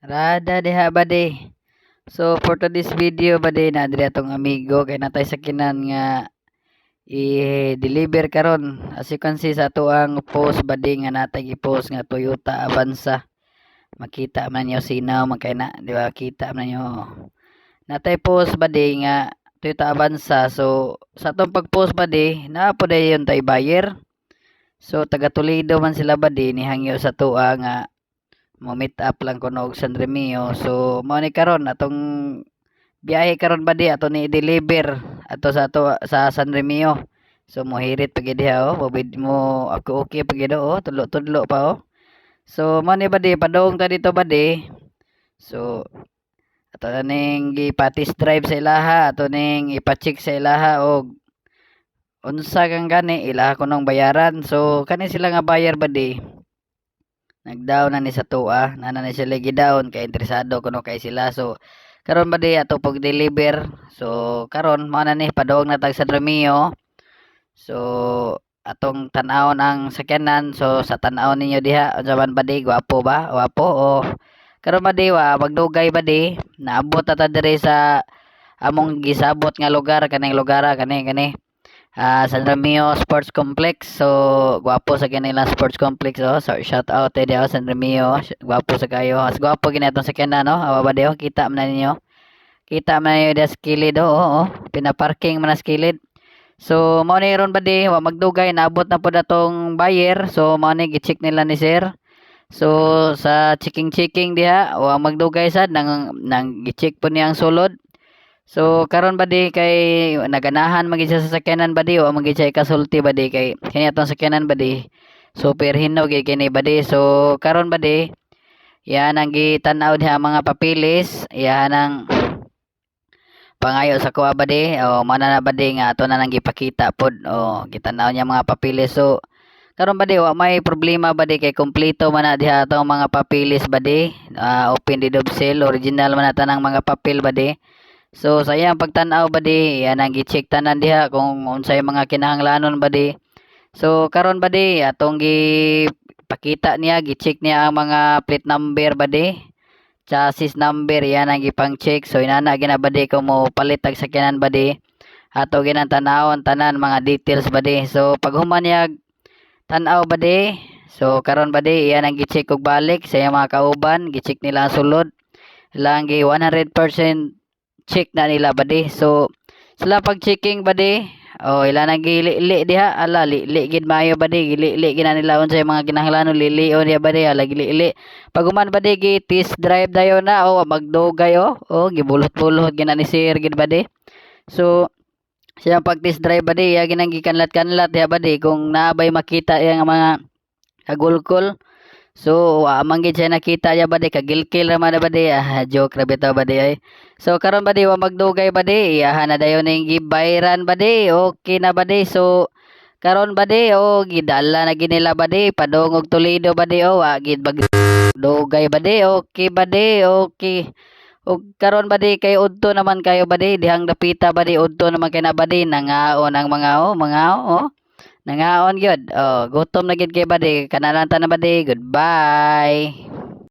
Rada diha bade. So for today's video bade na diri atong amigo kay natay sakinan nga i-deliver karon. As you can see sa ato ang post bade nga natay i-post nga Toyota Avanza. Makita man niyo sinaw magkay na, di ba? Kita man niyo. Natay post bade nga Toyota Avanza. So sa atong pag-post bade, naa po dayon tay buyer. So taga Toledo man sila bade ni hangyo sa tuwa nga mo meet up lang kuno og San Remio. So mao ni karon atong biyahe karon ba di ato ni deliver ato sa San Remio. So mohirit pag diha oh, mo ako okay pag oh, tudlo-tudlo pa oh. So mao ni ba di padong ta dito ba di. So ato na ning gipatis drive sa ilaha, ato ning ipa-check sa ilaha og unsa kang gani ilaha ko nang bayaran. So kani sila nga bayar ba di nagdown na ni sa tuwa na ni sila gidown kay interesado kuno kay sila. So karon ba di ato pag deliver. So karon mao na ni padawag na tag San Remio. So atong tan-awon ang sakyanan. So sa tan-aw ninyo diha unsa man ba di gwapo ba? Gwapo o karon ba di wa magdugay ba di naabot ta diri sa among gisabot nga lugar kaning lugar kani San Remio Sports Complex. So gwapo sa kanila sports complex oh. So shout out to San Remio. Gwapo sa kayo. As gwapo gini atong sakyanan no. Awa ba diyo kita man ninyo. Kita man ninyo des kilid oh, oh. Pinaparking man sa kilid. So mao ni ron ba di wa magdugay naabot na pud atong buyer. So mao ni gi-check nila ni sir. So sa checking diha wa magdugay sad nang gi-check po niya ang sulod. So karon ba di kay naganahan magid sa sasakyanan ba di o magid siya ikasulti ba di kay kini atong sakyanan ba di super hinog kini ba di. So karon ba di yan ang gitan-aw diha mga papilis, yan ang pangayo sa kuha ba di o mana na ba di nga ato na nang gipakita pod o gitan-aw niya mga papilis. So karon ba di wa may problema ba di kay kompleto man na diha atong mga papilis ba di, open deed of sale, original man na tanang mga papel ba di. So sa iyang pagtan-aw ba di yan ang gi-check tanan diha kung unsay mga kinahanglanon ba di. So karon ba di atong pakita niya gi-check niya ang mga plate number ba di, chassis number, yan ang gipang-check. So inana gina ba di kung mo palit tag sakyanan ba di ato ginang tan-awon tanan mga details ba di. So pag human niya tan-aw ba di, so karon ba di yan ang gi-check og balik sa iyang mga kauban, gi-check nila ang sulod lang gi 100% check na nila ba di. So sila pag checking ba di o ila nang gili diha ala li gid maayo ba di gili gina nila unsay mga kinahanglanon lilion diha ba di ala gili pag human ba di gi test drive dayon na o magdugay o gibulot-bulot gina ni sir gid ba di. So siya pag test drive ba di ya ginang gikanlat-kanlat diha ba di kung naabay makita yang mga kagulkol. So amang gid siya nakita ya ba di kagilkil ra man ba di joke ra bitaw ba di ay. So karon ba di wa magdugay ba di iyahan na dayon ning gibayran ba di okay na ba di. So karon ba di gidala na gid nila ba di padung og Toledo ba di wa gid dugay ba di okay ba di okay. Og karon ba di kay udto naman kayo ba di dihang dapita ba di udto naman kay na ba di nangaon ang mga nangaon gyud. Oh, gutom na gid kay bade. Kanalan ta na bade. Goodbye.